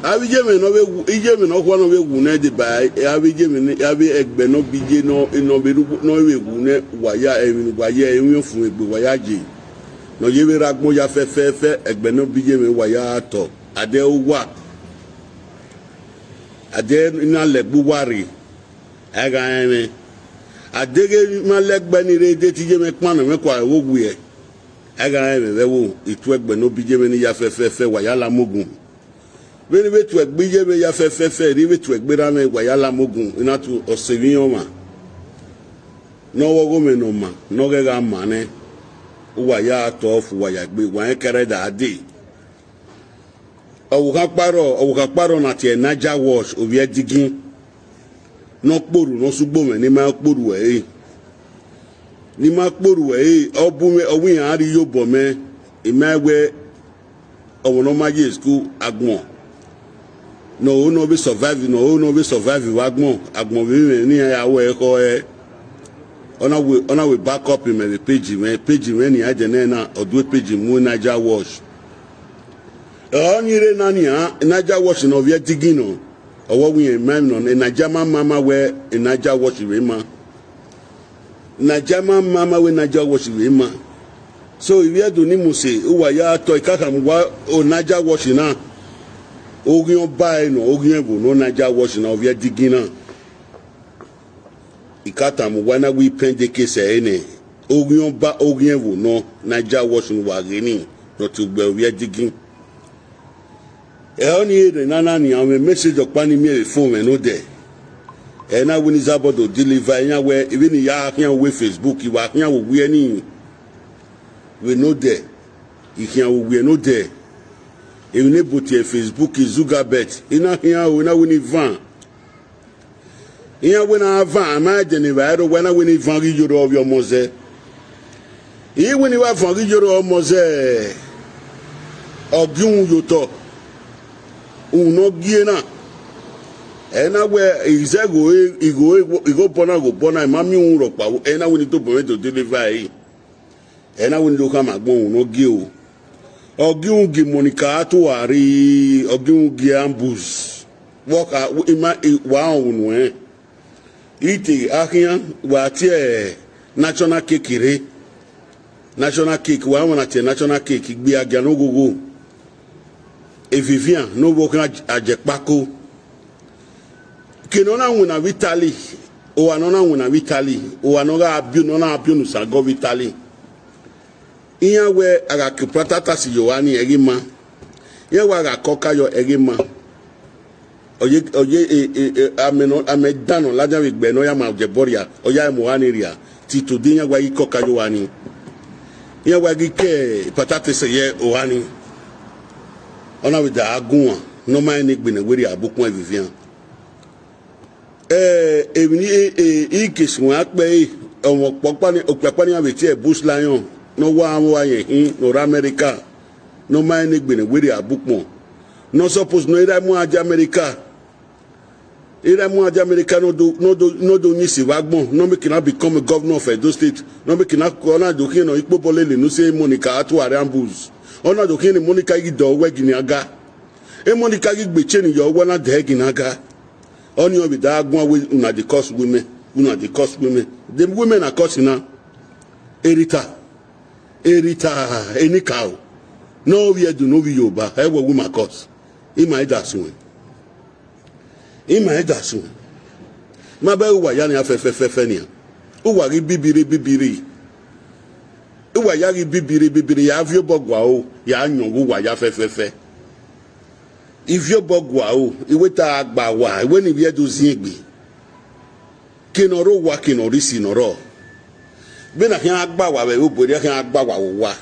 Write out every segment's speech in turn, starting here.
Abijeme no be ijeme no kwa no be wu na de ba abijeme ni abi egbe no bije no be no we wu ne waya ewin waya ewin fun egbe waya je no ye be ragmo ya fe egbe no bijeme waya to ade wa ade ina le buwari aga ene adege ma legbe ni re de ti je me pan me kwa wo wu ye aga ene le wo itu egbe no bijeme ni ya fe waya la mogun when we to egbe me ya fe ri we to egbe ra me waya la mogun ina to osevion ma no wo go me no ma no ge ga ma ne waya to fu waya gbe wa kere da ade owu ka paro na tie naja wash obi edigin no kporu no sugbo me ni ma kporu obu me owin ari yobo me imewe owo no maje school agbon no be survive agbon bi me ni yawo e ko ona we back up in the page me ni aje na odu page mu naja wash onyire nani ha naja wash no vie digino owo wi emam no naja mama we naja wash we ma naja mama we naja wash we ma so iwe do ni muse uwa ya to ikaka mwa o naja wash na ogun ba no ogun ebu no naja wash na vie digina ikata mwa na we pende kese ene ogun ebu no naja wash wa geni no to gbe vie digin oni re nana ni àwọn message opa ni mi phone no there na we ni zabodo deliver yan we even ya yan we Facebook wa yan wo we ni we no there yan wo we no there even e botie Facebook Zugabet ina yan we na we ni van yan we na van ma je ni ba ro we na we ni van ri joro of your moze e we ni wa van ri joro of moze ogun yo to uno giena ena we izego igo bona mami unro pa ena we ni to bo to deliver yi ena we ndo ka magbon uno gi o ogiun gi monica to ari ogiun gi ambus woka ima wa unu iti akian wa tie national cake wa wana tie national cake gbe aga no gogo Evivian no boka ajekpako kenona wuna vitali o anona wuna vitali o anoga abiu nona abiu no sago vitali iya we aga kipratata si yoani egima iya we aga koka yo egima oye amedano laja we gbe no ya ma jeboria oya mo aniria ti to dinya we koka yoani iya we gike patata se ye oani ona we da agun no man ni gbe na weri abukun Vivian evini ikesun ape omo popa ni opapa ni abeti e bush lion no wa yin no America no man ni gbe na weri abukun no suppose no ira mu aja America no do ni si wagbon no make na become a governor of Edo State no make na ona do kin no ipo bolele no say Monica atu arambus ona do kin Monica gi do we gini aga Monica gi gbe cheni yo wona de gini aga oni obi da agun we una the cost women the women are causing na erita any cow no we do no we yoba e we woman cause ima idasun ma ba wa ya ni afefefe ni o wa ri bibiri uwa yari bibiri ya avio bogwa o ya anyon wa ya fefefe ivio bogwa o iweta agba wa iwe ni bi edozin egbe kinoro wa kinori sinoro be na kan agba wa be obori kan agba wa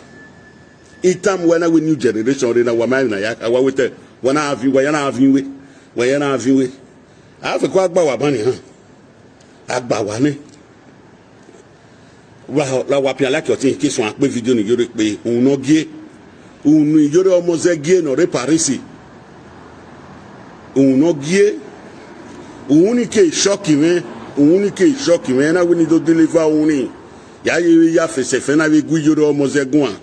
itam when we new generation re na wa mai na ya wa wete wa na avi we afi ko agba wa bani han agba wa ni la wa pia la ki ki so ape video ni yore pe un no gie un ni yore omo ze gie no re parisi un no gie un ni ke shock me na we ni do deliver un ni ya fese fe na we gu yore omo ze gun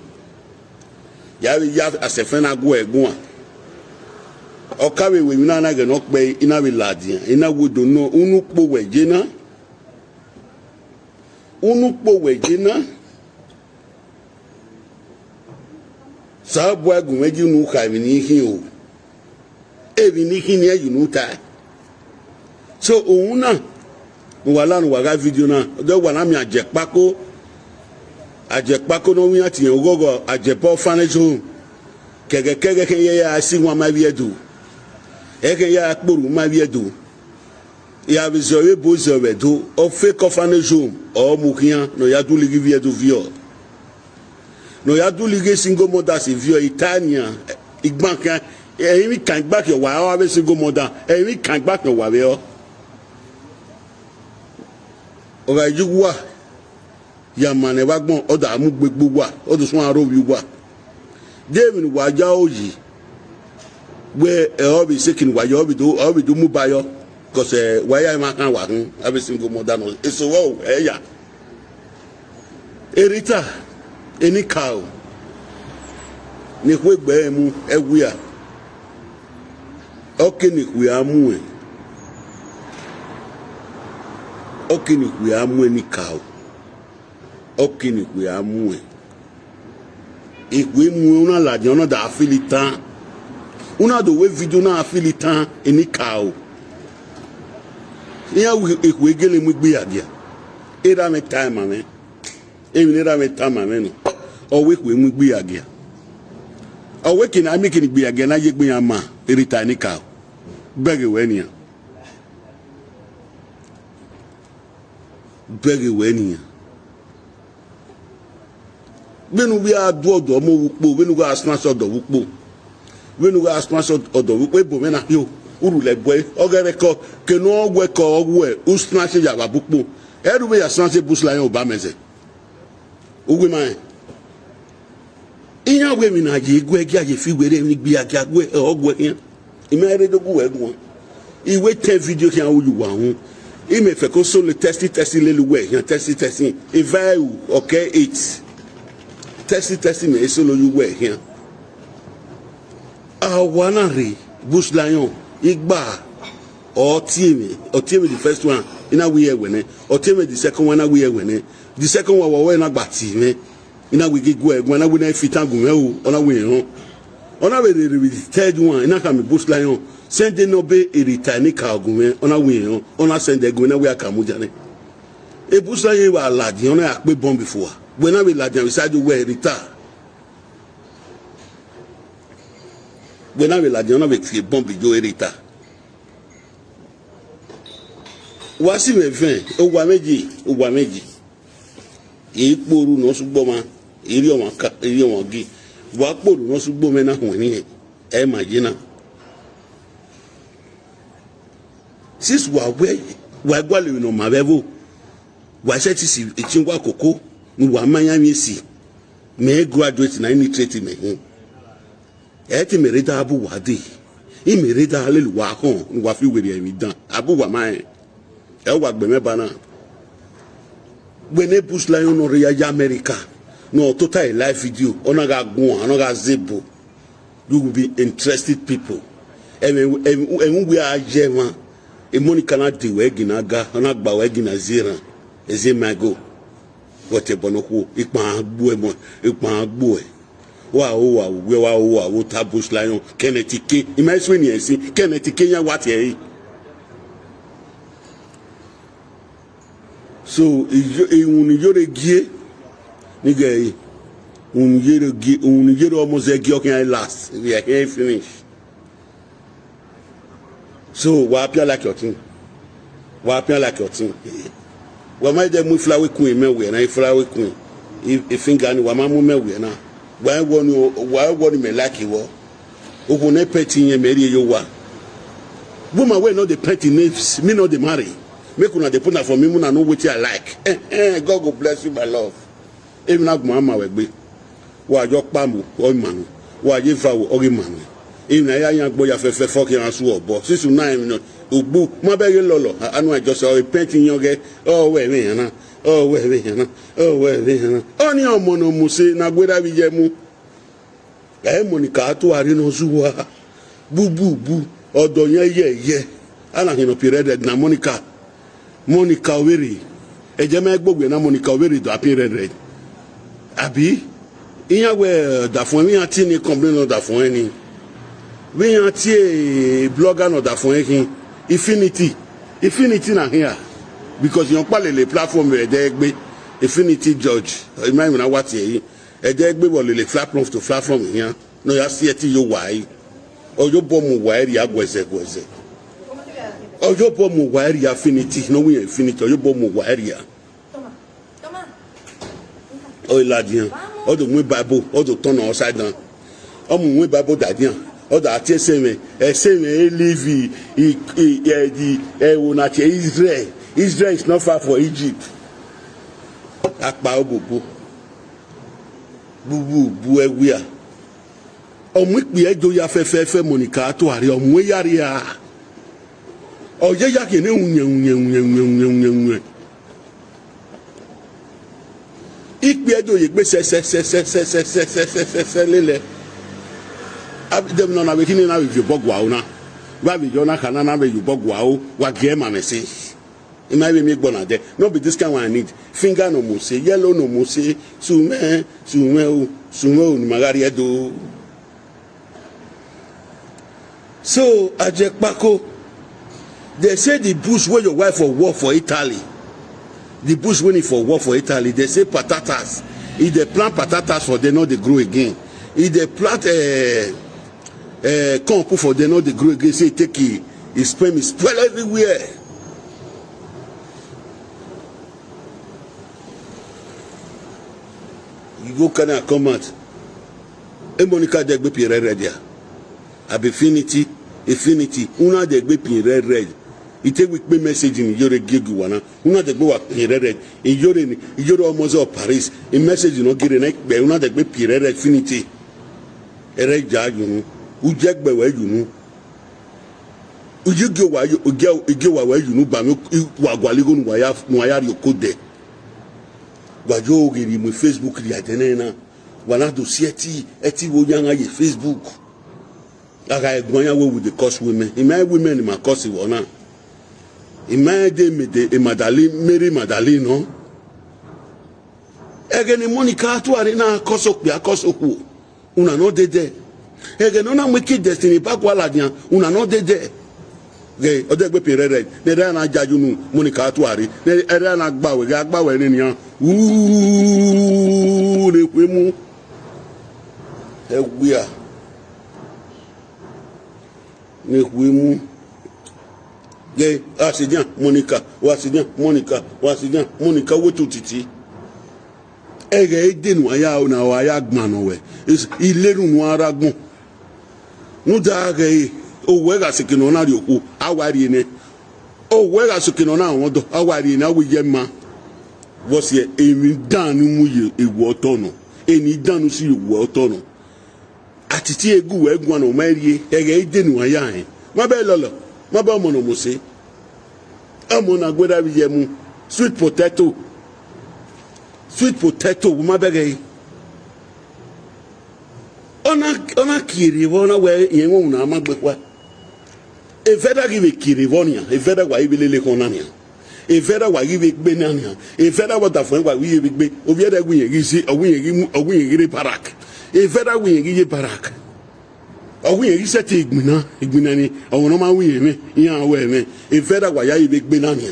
ya asefe na gu egun okawe we mina na ge no pe ina we ladia ina wodo no unu po weje na sabu agun meji nu ka mi ni hin o ebi ni hin ni ayunu ta so ohun na wa lanu wa ga video na do wa na mi ajepako no wi ati ogogo ajepo orphanage home kege ye ya si wa ma biedu eke ya akporu ma biedu ya bizowe bozo bedu o fake orphanage home o mukian no ya du ligi biedu vio no ya du ligi single mother si vio Itania igbankan emi kan back your wa wa single mother emi kan back your wa be o ga juwa ya mane wa gbon oda amu gbegbo wa o tun sun aro wi wa David wa ja oyi we obi sekin wa yo obi do mu bayo cause wa ya ma kan wa hun abi single mother no eso wo eya erita eni cow ni kwe gbe mu ewia okini kwe amu e okini kwe amu eni cow okini kwe amu e ikwe mu una la di ona da afilitan una do we video na afilitan eni cow iya ikwe gele mu gbe adia era me time ame emi era me time ame no o we kwe mu gbe adia o we kin ami kin gbe adia na ye gbe yan ma erita eni cow bege we ni benu bi adu odo mo wupo benu ga snatch odo wupo benu ga snatch odo wupo ebo me na yo uru le boy ogere ko kenu ogwe ko ogwe u snatch ya babupo eru be ya snatch bus la yo ba meze ogwe man iya we mi na je igwe gi aje fi were ni gbi agi agwe ogwe yan imere dogu egun iwe te video ki an oyu wa hun ime fe ko so le test le luwe yan test e vai okay 8 test me eso lo yuwe yan awana re bush lion igba otiemi the first one ina we wene otiemi the second one na we wene the second one we na gbati me ina we gigu egun na we na fitangun me o ona we ran ona we the third one ina ka me bush lion send no be eritani ka ogun me ona we ran ona send egun na we akamuja ne e bush lion wa ladi ona ape bomb before when I will let them decide where retire. When I will let them make a bomb do retire. Wasi me fen o wa meji e poru no sugbo ma iri o gi wa poru no sugbo me na hun ni e imagine sis wa gwale no ma bevo wa se ti si etingwa koko ni wa manya mi si me graduate na ni trade me hin e ti me reda abu wa de i me reda lelu wa kan ni wa fi were mi dan abu wa ma e wa gbe me bana gbene bush lion no re ya America no total live video ona ga gun ona ga zebo you will be interested people e we are jema e Monica na de we ginaga ona gba we ginazira eze mago wote bonoku ipa agbo e wa ta bush lion kenetike imagine ni ensin kenetike yan wat e so un yore gie ni gay un yere almost gie okan last we are here finish so wa appear like your thing wa ma de mu flower queen mewe na flower queen e finger ni wa ma mu mewe na wa woni me like wo ogun na peti yen meri yo wa woman we no the peti names me no the marry make una dey put na for me una know wetin I like God go bless you my love e mi na gun ama we gbe wa jo pamu o manu wa je fa wo ori manu e na ya yan gbo ya fefe fo ki ran su obo 6-9 minutes ogbu mo be ye lolo anu ajo so repenting yoge we me yana oni omo no muse na gbeda bi je mu Monica to ari no zuwa bu odo ye ala hino period na Monica Oweri eje me gbogbe na Monica Oweri do period abi iya we da fun mi ati ni complain da fun eni we ati blogger no da fun ekin Infinity na here because yon pa le platform e de gbe Infinity George imagine na what e de gbe wo le platform here no ya see ti yo wai ojo bomu wai ya gweze ojo bomu wai ya Infinity no we Infinity ojo bomu wai ya toma o ladian odo mu Bible odo turn upside down o mu Bible dadian odo ati eseme live wona che Israel is not far for Egypt akpa obubu bubu ewia omu ipi ejo ya fefe Monica to ari omu yari a oje ya ke ne unye ipi ejo ye gbe se lele abidem no na we kini na we bogwa una ba bi jona kana na we bogwa o wa ge ma me se e ma be mi gbona de no be this kind one I need finger no mo se yellow no mo se sume o ni magari edo. So Ajekpako, they say the bush where your wife for war for Italy, the bush winning for war for Italy, they say patatas. If they plant patatas for they know they grow again. If they plant corn for they know they grow again, say take it spoil everywhere. You go can I come out? Monica de gbe pire ready. Infinity, una de gbe pire red. Ite we gbe message in yore gig wana. Una de gbe wa pire red. In yore omozo Paris. In message no gire na gbe una de gbe pire red Infinity. Ere ja yunu. Uje gbe we yunu. Uje ge wa we yunu ba mi wa gwaligo nu wa ya ri okode. Gbajo ogiri mu Facebook ri atenena. Wana do sieti eti wo yanga ye Facebook. Aga egbonya we with the curse women. Ima women ma curse wona. Ima de Madali Mary Madali no. Ege ni Monica to ari na curse okwu. Una no de. Ege no na wicked destiny back wala dia. Una no de. Ge odegbe pere red. Ne da na jaju nu Monica to ari. Ne era na agbawe ni yan. Le kwemu. Ewia ne huemu ge asidian Monica wotu titi ege edenu aya na aya gbanu we ileru nu aragun nu da ge owe ga sikino na ri oku awari ne owe ga sikino na won do awari na wiye ma wo se emi danu mu ye ewu otono eni danu si ewu otono atiti egu egwan o marie ege idenu aya hin ma be lolo ma ba mo no mo se amo na gbeda bi ye mu sweet potato ma be ge ona kiri wona we yen won na ma gbekwa e feda give kiri wonia e feda wa ibelele konania e feda wa give gbe nania e feda wa da fun wa wi gbe obi eda gun yen si ogun yen ri parak e feda gun yen parak ogun yen se ti igbina ni awon no ma wi yen mi yan awo emi e feda wa ya ibe gbe nania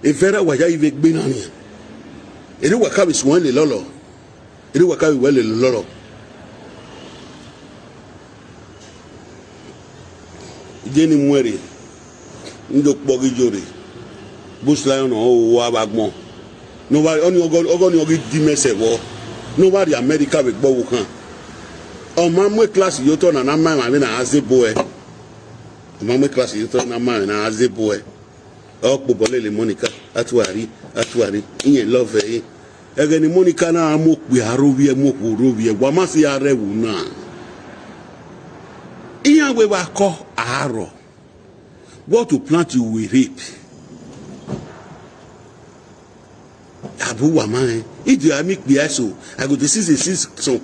e feda wa ya ibe gbe nania e ri wa ka bi suwon le lolo e ri wa ka bi we le lolo jeni muere ndo kpogi jore bush lion o wa bagbon no wa oni ogi di mese wo no wa di America be gbo wo kan o ma mu class yo to na ma na azebo e o ma mu class yo to na ma na azebo e o popo le Monica atuari iyen love e ege ni Monica na mo pe arowie mo ku rowie wa ma si arewu na iyan we wa ko aro what to plant you will reap abu wa man if you make be so I go to see some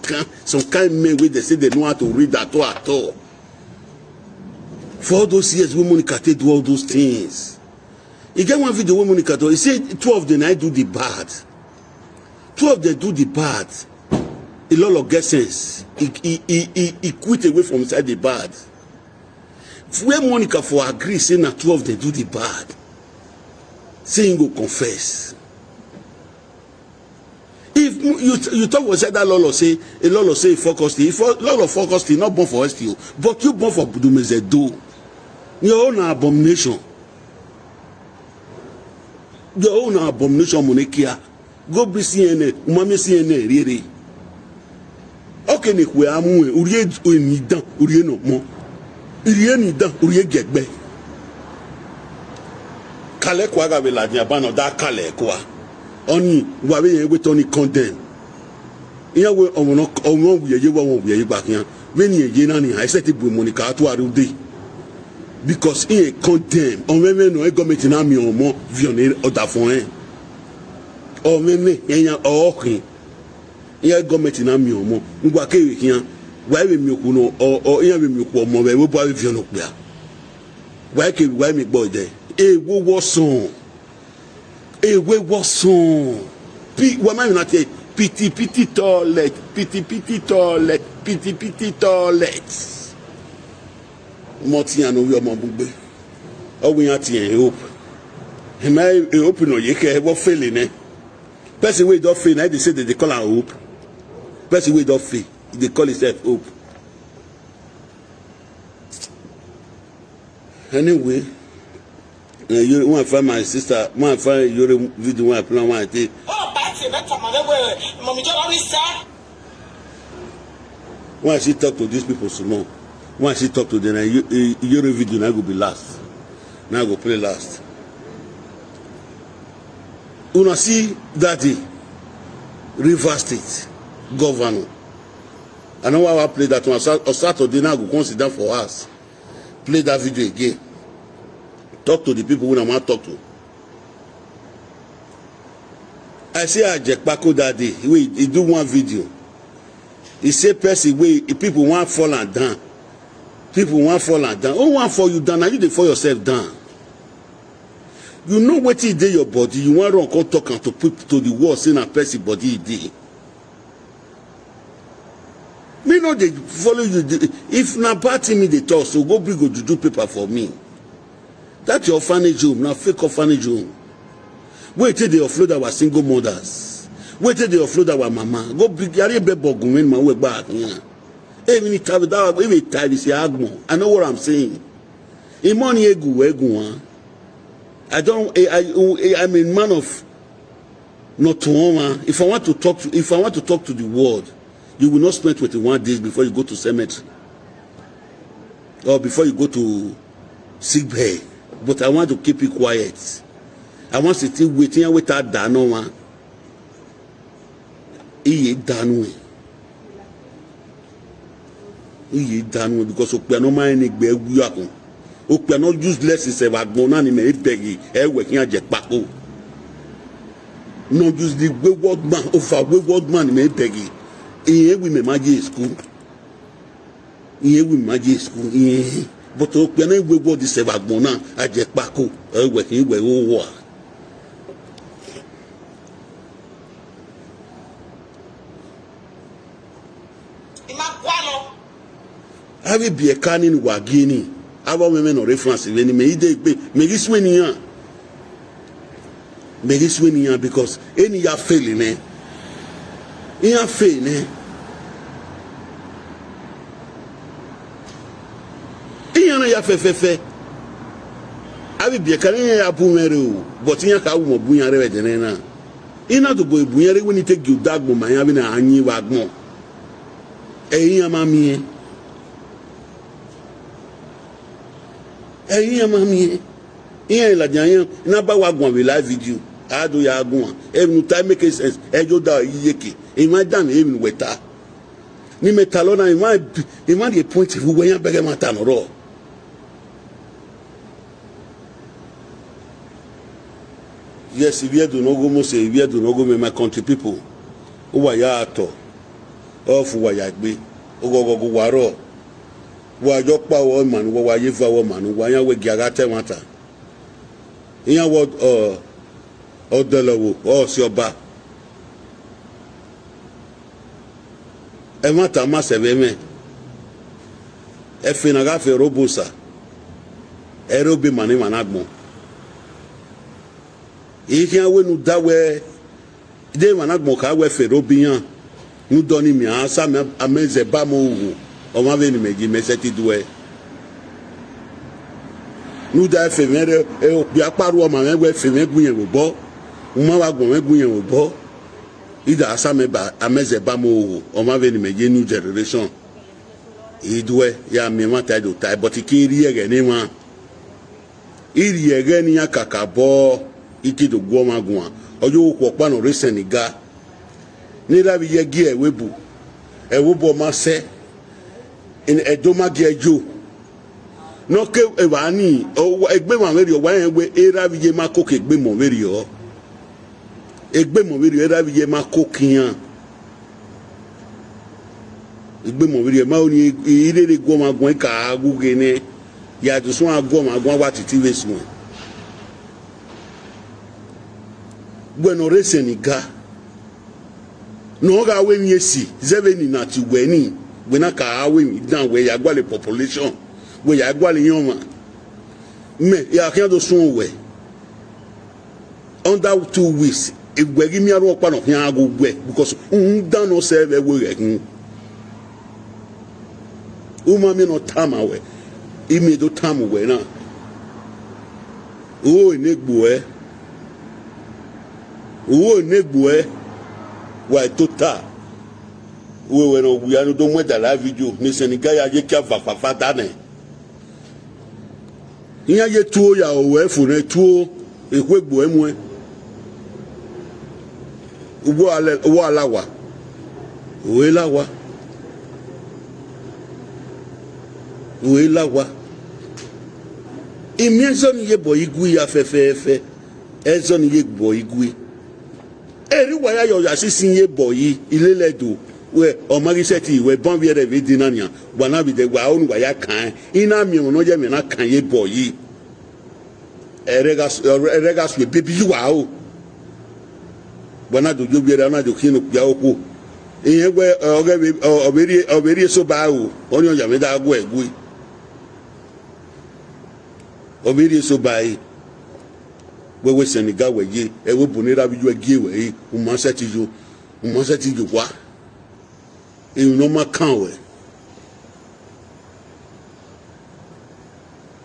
kind men wey they say they know how to read at all For all those years, when Monica do all those things. You get one video when Monica do, he said 2 of them I do the bad. 2 of them do the bad. A lot of get sense. He quit away from inside the bad. When Monica for agree, saying that 2 of them do the bad. Saying go confess. If you talk about that Lolo say, a Lolo say focus, if Lolo focus, not born for STO, but you born for Budumezedo. Your own abomination. Your own abomination, Monekia. Go be CNN, Umami CNN, really. Okay, we are moving. Uriye nidan, Uriye no more. Uriye nidan, Uriye get back. Kale kwa gabe la diabano da kale kwa. Oni wabe yewe toni condemn. Iya we omo ye wa won ye back yan. When ye na ni I set it with Monica to arude. Because he condemn. On même no government na mi omo vionner oda fon en. O même yan o kin. Iya government na mi omo. Ngwa ke we yan. Wa we mi oku no o iya we mi oku omo we bo a vionner pe a. Wa ke wa mi gbo de. E wo son. E wo son. Pi wa ma na te piti toilet, piti toilet, piti toilet. Moti anu yo mo bugbe. O wi yan ti en hope. E ma hope no ye ke wo fail ne. Person wey don fail na they say they call am hope. Person wey don fail, they call himself hope. Anyway, you want to find my sister, want to find your video one plan one day. Oh, party better man, mommy just only say. Why she talk to these people so long? Why she talk to them? Your video now go be last. Now go play last. Una see daddy River State governor. I know why I play that one. On Saturday now go consider for us. Play that video again. Talk to the people who I want to talk to. I see Ajekpako that day. He do one video. He say person way people want fall and down. People want fall and down. Who want fall you down? Now you dey fall yourself down. You know what he did your body. You want to come talk to people to the world saying a person body he did. Me know they follow you. If na party me they talk, so go bring a juju paper for me. That's your orphanage home, now fake orphanage home. Wait till they offload our single mothers. Wait till they offload our mama. Go bring yari bebo gunwen ma we back. Even if that even time is agmo. I know what I'm saying. Imoni egu. I'm a man of not to woman. If I want to talk to the world, you will not spend 21 days before you go to cemetery. Or before you go to sick bay. But I want to keep it quiet. I want to still waiting without that no one. He done because we are not minding we are. We are not useless is a wagon ni me begi e working Ajekpako. No use the wayward man over wayward man me begi. Iye we me magic school. Iye we magic school. But we are not wayward is a wagon na Ajekpako e working we wo. Have it be a canning wagini. Our women or reference when me swinging because any ya failing eh ya fail eh iyana ya fe abi bi kan ya bunere o but nya ka wo bunyare we de na ina to boy bunyare we ni take you dagbo man ya bi na anyi wa gbon eyin amami ẹ̀yin ama mi ìyẹn la jan na ba wa gun we live video ado ya gun even time make sense ejo da yiyeke e ma dan even weta ni metalo na e ma dey point fu we yan bege mata no ro yes if you do no go mo say if you do no go me my country people o wa ya ato o fu wa ya gbe o go waro wa jo pa wo man wo wa ye va wo man wa yan we giaga te wata yan wo odolowo o si oba e mata ma se be me e fina ga fe robusa e robi mani managbon e yan we nu dawe de managbon ka we fe robi yan nu do ni mi asa me ameze ba mo wu o ma ve ni meji me se ti duwe nu da fe mere e o bi aparu o ma me we fe me gun yen wo bo mo wa gun me gun yen wo bo ida asa me ba ameze ba mo wu o ma ve ni meji new generation idwe ya mi ma ta do tai but ki ri ege ni ma iri ege ni akaka bo iki do gwo ma gun ojo ko pa no recent ga ni da bi ye gi e webu ma se in edoma gi ejo no ke e ba ni o egbe mo meri o wa yen we era bi ye ma ko ke egbe mo meri o egbe mo meri era bi ye ma ko kiyan egbe mo meri ma oni ire le gwo ma gun ka aguge ne ya to so agwo ma gun wa titi we sun bueno reseniga no ga we mi esi zeveni na ti we ni we na ka we mi dan we ya gwa le population we ya gwa le yon ma me ya kan do sun we under 2 weeks egbe gi mi aro pa no kan agugwe because dan no serve we re uma mi no tama we imi do tamu we na o negbo wa total we no we anu do mo da la video ni Senegal ya je ka fa dane iya ye tuo ya o we fu ne tuo ekwegbo emu ubo alawa we lawa imienzo ni ye boy igui afefefe ezo ni ye boy igui eri wa ya yo ya sisin ye boy ileledo we o mari seti we bon bi re vi dinania bana bi de gwa onu wa ya kan ina mi no je mi na kan ye boy erega su baby wa o bana do jo bi re na do kinu ya oku iyen gbe oberi so ba o oni o ya mi da gwo egui obiri so bai wewe Senegal weje ewe bonira bi jo gie we o ma se ti jo wa e no ma kan we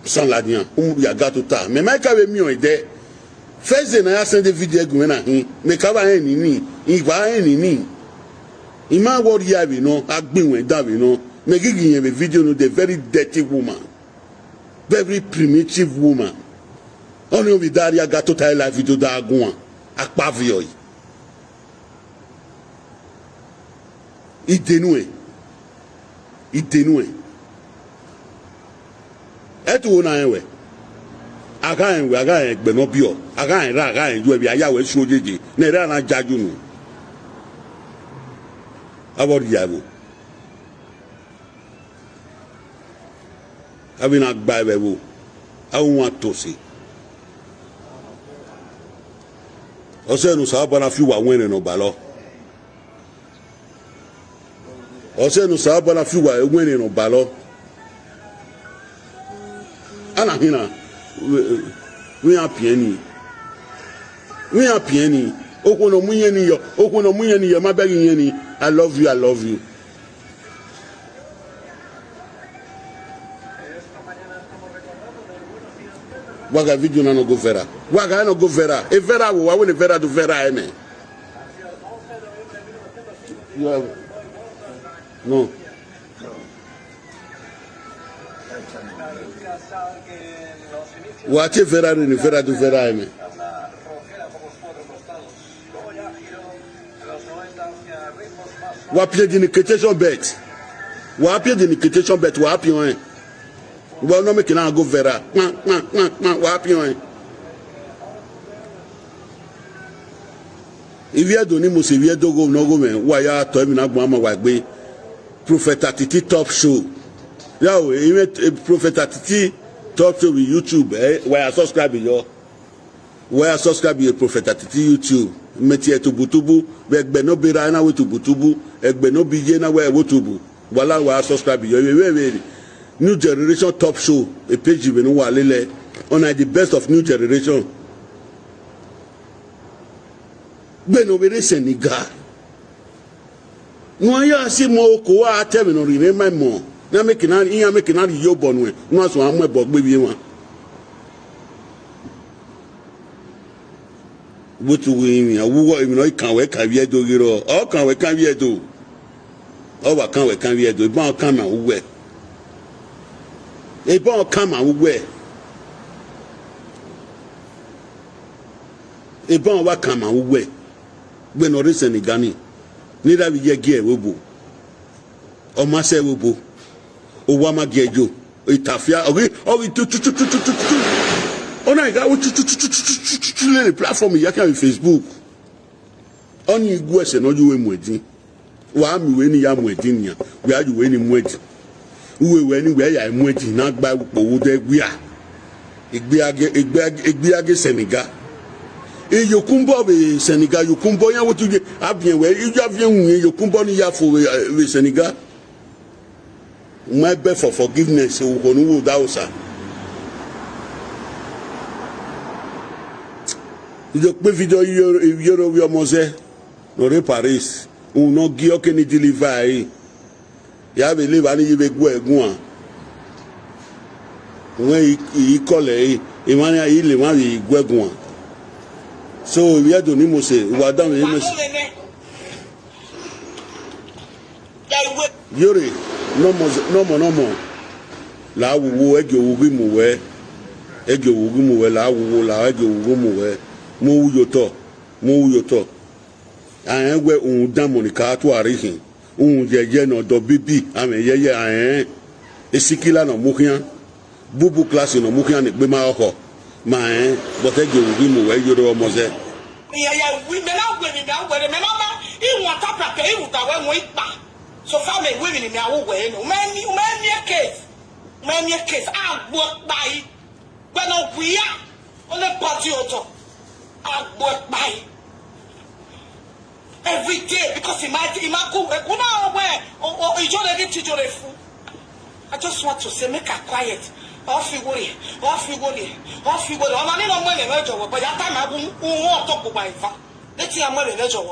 sans la dia ya gato ta me mai ka be mi o ide feze na ya send video egun na hin me ka ba hen ni igba hen ni ima wori ya bi no agbinwe da bi no me gigi yen be video no the very dirty woman, very primitive woman. On obi daria gato ta la video da agun apavio yi idenue etu na enwe aga egbe no bio aga ju ebi ayawe su ojeje na era na jaju nu abori yabo abina gba ebe wo awon atosi ose nu sa bana fi wa won no ba lo ose nu sa bana fi wa won no ba lo ana hina we apieni okuno munye ni yo ma begi yen ni I love you. Waga video na no go vera. Waga no go vera. E vera wo wa we vera do vera eme. You have no. Wache vera ni vera do vera eme. Wa pie di niketation bet. Wa pie on. Well, no make na go vera. Wa pie on. If you don't know, if you don't go, no go man. Why ya to me na gbo ama wa gbe. Prophet Atiti Top Show. Yeah, even Prophet Atiti talk to YouTube. Where I subscribe yo. Where I subscribe your Prophet Atiti YouTube. Metie to butubu. Egbe no bira na we to butubu. Egbe no bije na we wotubu. Wala where I subscribe yo. New Generation Top Show. A page we no walele. On the best of New Generation. Beno bere Senegal. No ya si mo ko wa tell me no remember mo. Na make na iya make na yo bonwe. No so am ebo gbe bi won. Butu wi awuwo emi no kan we kan wi do giro. O kan we kan wi do. O wa kan we kan wi do. Ba kan ma wuwe. E ba kan ma wuwe. E ba wa kan ma wuwe. Gbe no re Senegani. Neither we get gear wobo. O ma se wobo. O wa ma gejo. O itafia. O we tu. Ona ga wo tu le platform ya kan Facebook. Oni igu ese no ju we mu edin. Wa mi we ni ya mu edin nia. We aju we ni mu edin. We ni we ya mu edin na gba owo de gbe a. Igbe age Senegal. E yokumbo be Senegal yokumbo yan wotu je abien we iju abien hu yokumbo ni ya fo we Senegal. My beg for forgiveness we go no da osa. Ijo pe video yoro wi omoze no re Paris un no gi o ke ni deliver yi. Ya be le ba ni ye be gu egun an. Wọ́n yi kole yi imani yi le ma yi gu egun an. So we are doing Mose. We are down here. Yori, no more. La wo ege ogi mu we. Ege ogi mu we la wo la ege ogi mu we. Mo yoto. Ayen we un dan monika to arihin. Un jeje no do bibi ame yeye ayen. Esikila no mukian. Bubu class no mukian ni gbe ma oko. Man, but I give him away your almost there. Yeah, women are winning now, where the men are in what up pay with our way back. So far, may women in our way, no man, you man, your case, I'll work by. When we are on a party auto, I'll work by every day because he might go away or you don't get to your food. I just want to say, make her quiet. Off you go. I'm not money measure, but that time I won't talk about it. Let's see, I'm money measure.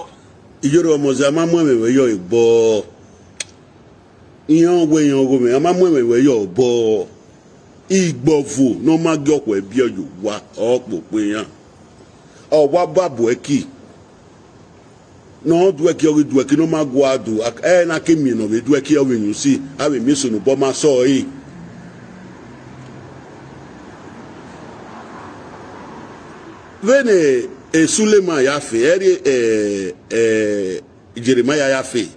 You're Mozama women where you're bo. Way you're going, I'm a woman where you're bo. Igbofu, no magok where beer you wa or boya. Or what babueki. No, dweki no magwadu. I came in of it, dweki when you see, I will miss on Obama saw it. Vene Sulema yafe Jeremiah yafe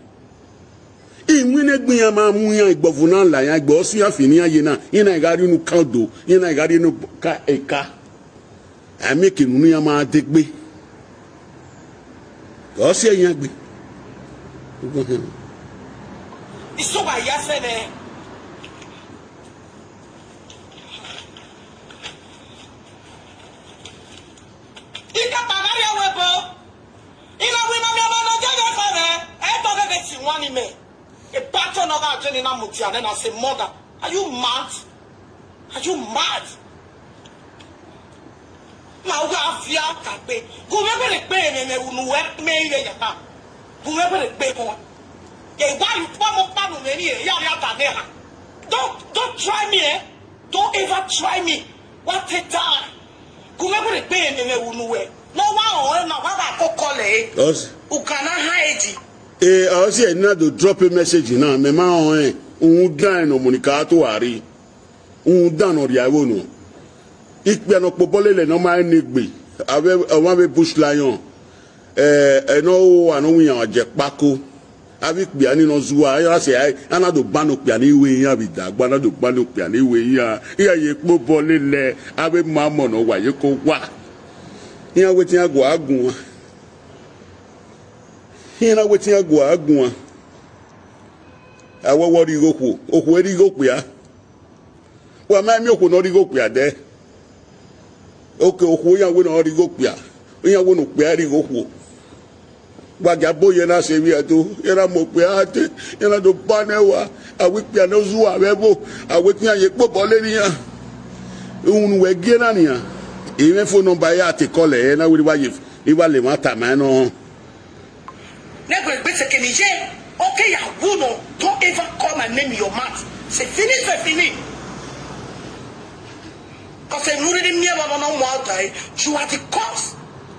imwine gbiyan ma mu yan igbofu na la yan igbo su yafe ni aye na ina igari nu kando ina igari nu ka eka ameke nu yan ma degbe o se yan gbe iso ba yafe ne Ika bagaria webo. Ina wina mi amano jaja fere. Eto gege si wani me. A pattern of our journey na mutia. Then I say, mother, are you mad? Are you mad? Ma uga afia kape. Gumebe le pe me unuwe me ile yata. Gumebe le pe kon. Ye wa you pomo panu me ni ya ya ta neha. Don't try me, eh? Don't ever try me. What a time. Kumebe le pe me unuwe. No wa o na wa ba kokole. Yes. Ukana haidi. I see another drop a message now. Me ma on dan no monika to ari. Dan ori awo no. Ikpe no popole le no ma ni gbe. Àwọn be bush lion. No anu wi an je pako. Abi pe ani no zuwa. Ya se ana do banu pe ani we yan bi dagba na do banu pe ani we yan. Iya ye popole le abi ma mo no wa ye ko wa. Yan wetin ago agun. Hina wetin ago agun. Awo wori goku. Oku eri goku ya. wa ma mi okwo no ri go pia de oke okwo ya we no ri go pia ya we no pia ri go kwo gbaga boye na se wi eto era mo pe ate era do panewa awi pia no zu awebo awi pia ye popo le ni ya unu we ge na ni ya e phone number ya te call e na we wa ye e wa le mata ma no negwe gbe se kenije okay ya no don't ever call my name in your mouth c'est fini parce que nous de mia ba no mo outai you are the cause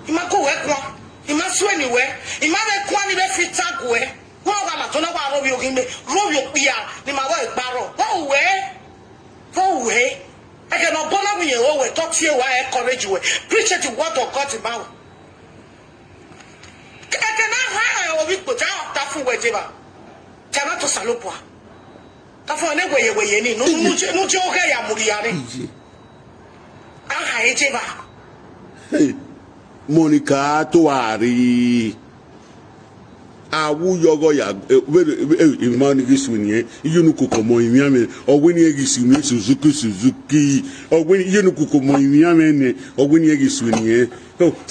imako we kwa imasu anywhere imane kwa ni be fita go e wo wa la to na wa ro bi oginde ro bi opia ni ma wa igbaro wo we I cannot bother me o we talk to you why encourage you preach the word of God about I cannot hire o bi ko ta fu we jeba tana to salopwa ta fu ne we ni no je o ga ya muri yare aha ejeba Monica Tuari awu yogo ya imani giswini yunu kukomo imiame ogwini egiswini Suzuki ogwini yunu kukomo imiame ne ogwini egiswini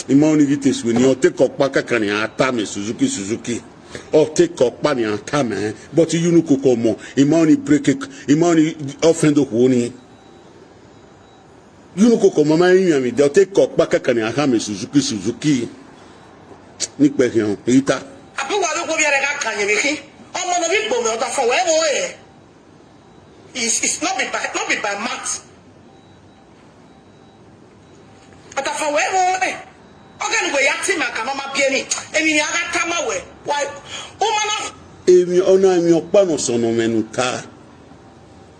imani giteswini o te kokpa kakani atame Suzuki o te kokpa ni atame but yunu kukomo imani break imani offend honi Yunuko ko mama yami de te ko pa kakani ahame Suzuki ni pe hian ita abi wa lo ko bi re ka kan yin ki omo no bi gbo me o ta fo we wo e it's not be by math ata fo we wo e o ga ni we ya ti ma ka mama bi eni ni aga ta ma we why o mana emi ona mi opa no sono menuta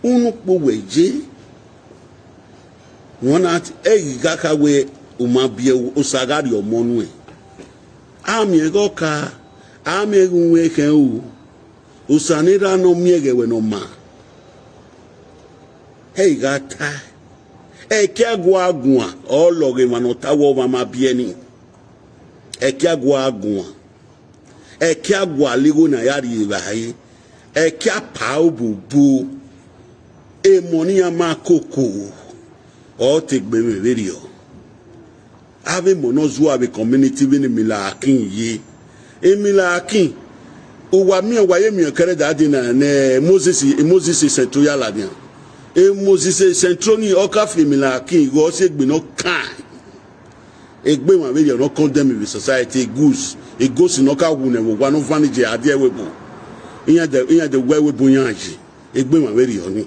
unu po weje Wana gaka we umabie osagari omonu e ami ego ka ami egunwe ke u usanira no miege we no ma gata ke agwa ologe manota wo mama bieni ke agwa ke agwa ligo na yari bayi ke apa obubu moni amakoko o te gbe me video ave monozu ave community bi ni milakin yi milakin o wa mi kere da di na Moses centro ya la dia Moses centro ni o ka fi milakin go se gbe no kan egbe wa video no condemn the society goose e goes no ka wu ne wo no vanije ade webo iya de webo yanji egbe wa video ni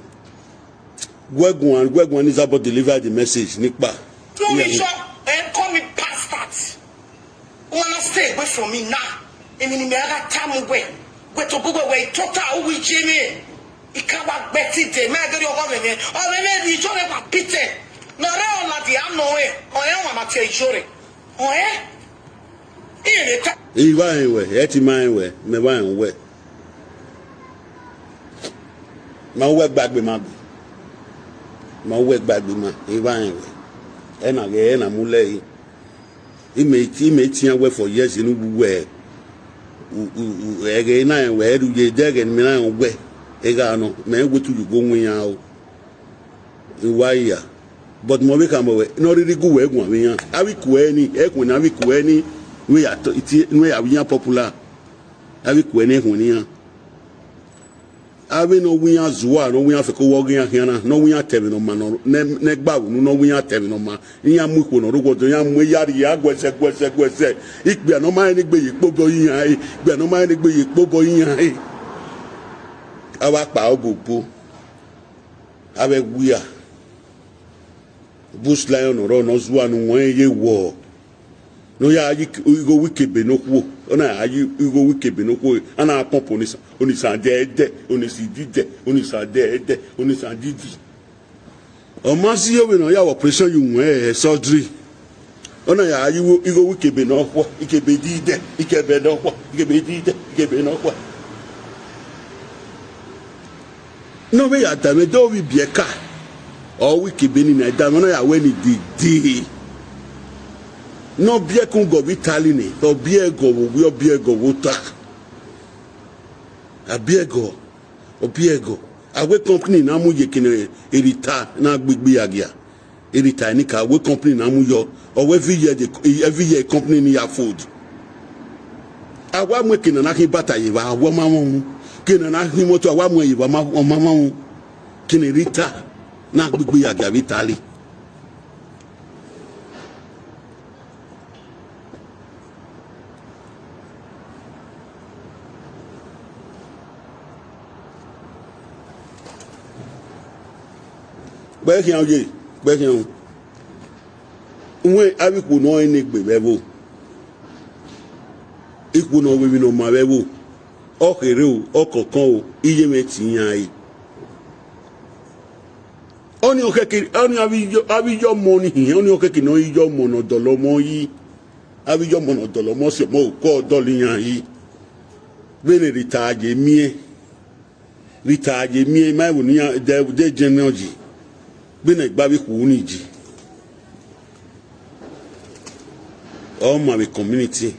Gwegwan is about to deliver the message. Nipa. Don't be sure and call me bastard. Wanna stay away from me now? I mean, me aga time away. Wait to go away. Total we Jimmy. Ikawa Betty de me get your government. Oh, me the job of Peter. No, I not the am no way. Oh, I want to tell you. Oh, He went away. Eti mine way. Me went away. My work back with my. Ma we gbagbe ma ivan we na ge na mule imeti an we for years inu bubu ge na we du je ge mi na we ga no me we tu go nwe ya o iwaya but mo be ka mo we no ri gu we gun mi yan awi ku eni ekun na awi ku eni we ya ti we ya yan popular awi ku eni ekun ni yan Ave no winya zuwa no winya fe ko woginya hiana no winya tebe no ma no ne gba wu no winya tebe no ma nya mu ko no rugo to nya mu yari ya gwese igbe no ma ni gbe yi pobo yin ai igbe no ma ni gbe yi pobo yin ai awa pa obubu ave guya bush lion ro no zuwa no won ye wo no ya go wikebe no kwo ona ayi go wikebe no kwo ana pump onisa de onisi dide onisa de onisa didi o ma si yo we no ya operation yu nwe surgery ona ya ayi go wikebe no kwo ikebe dide ikebe no kwo ikebe dide ikebe no kwo no we ya dame do wi bieka o wikebe ni na dame no ya we ni didi no bie kun go vitali ni to bie go wo ta abiego obiego awe company na mu ye kene erita na gbegbe agia erita ni ka awe company na mu yo or every year company ni food awa mu kene na ki bata ye ba awa ma mu kene na hi moto awa mu ye ba ma mu kene erita na gbegbe agia vitali Bẹ́ẹ̀kì àwọn yìí, bẹ́ẹ̀kì àwọn. Nwe abikpo náà ẹni gbè bẹ́ẹ̀bò. Ikpo náà wíwí náà mà bẹ́ẹ̀bò. Ọ̀kẹ́rẹ́ o, ọ̀kọ̀ọ̀kan o, iye mẹ́tì yàn ayé. Ọ̀ni ọ̀kẹ́kẹ́, ọ̀ni abijọ́ mọ nìyẹn, ọ̀ni ọ̀kẹ́kẹ́ náà ijọ́ mọ̀nà dọ̀lọ́mọ yìí. Abijọ́ mọ̀nà dọ̀lọ́mọ sí ọmọ òkú ọ̀dọ́lì yàn yìí. Bẹ́ẹ̀ni rìtàjẹ̀ miẹ́, máa wò ní dẹ́ jẹ́nẹ́ọ̀jì. Bina igbabi kuuniji all my community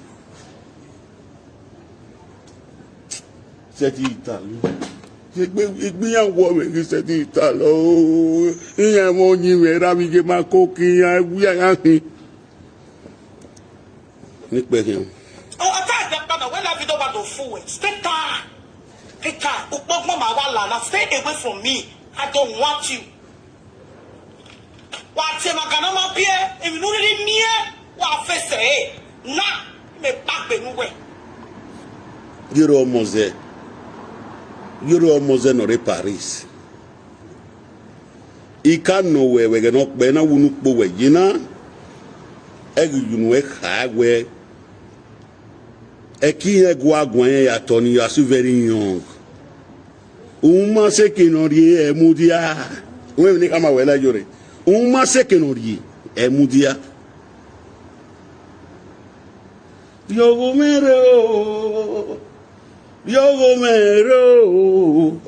seti italo igbiyanwo me ki seti italo iyan mo yin we ra mi ge ma ko ki yan wu yan hin ni pe yan attack that brother when I video about to fool stay time ukpogmo ma wa la stay away from me. I don't want you. What's my ganama beer? If you know it near, what face say? Nah, me back the way. You're almost no Paris. I can't know where we're not be na wunu po we yina. You know where Eki egwa gwen ya Tony, you are still very young. Uma sekinori emudia. We ni kama wela yore. Uma sekinori emudia. Yogomero.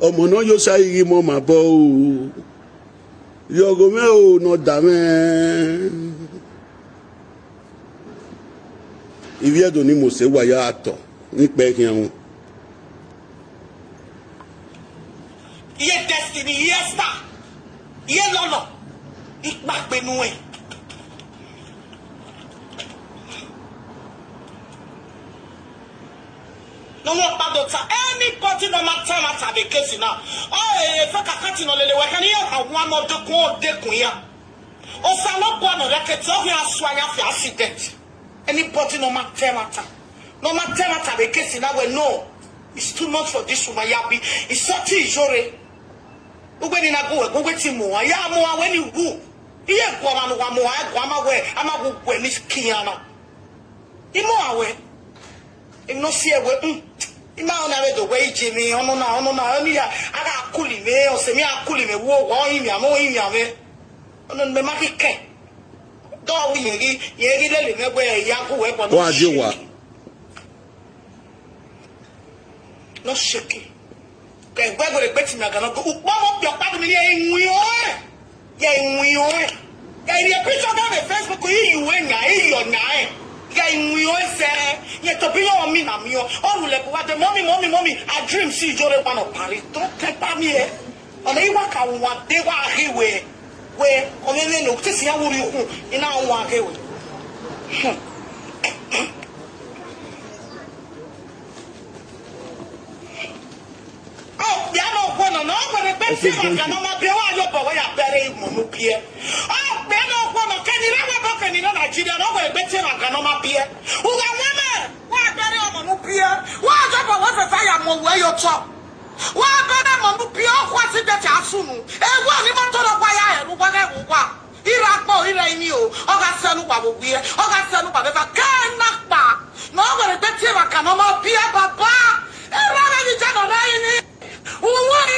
Omo no yo sai mo mabo. Yogomero no dame. Ivia do ni mo se wa ya ato ni pe kian. Iye destiny, iye star, iye lolo, ikpagbe nu e. No more padota. Anybody no matter matter the case now. Oh, if I can't no lele, we can hear how one of the cold de kuya. O salo bono reket o ya swanya fi accident. Anybody no matter matter. No matter matter the case now we know. It's too much for this woman yabi. It's such a jore. Ugweni na go weti mo ya mo when you go. Iye kwa manu wa mo agwa ma we ama go gwe ni kiyana. Imo awe. If no see we ima ona we do we jimi ono na oni ya aga akuli me o se mi akuli me wo imi ame ono me makike do wi yegi le me gbe ya ku we po no no shake ke gbe go le peti mi aga no upo mo bi opa mi ni enwi o ya enwi o ya ri picture on Facebook yi we nya e yo nya e ya enwi o se ye to bi yo mi na mi o o le wa de mommy I dream see jore pa no pari to tepa mi e ona iwa ka wa de wa hiwe we o me no tisi ya wuri hu ina wa hiwe ya no kono no ko repeti ka no ma be wa yo bo ya bere mo no pie be no kono keni ra wa bo keni no Nigeria no ko repeti ka no ma pie u ga mama wa bere mo no pie wa jo bo wa fe fire mo we yo to wa bere mo no pie o kwa si de ta sunu e wa ni mo to lo kwa ya e lu kwa ga kwa ira po ira ini o ga sanu kwa bo pie o ga sanu kwa be fa kana pa no ko repeti ka no ma pie baba e ra ni ja no ra ini. What?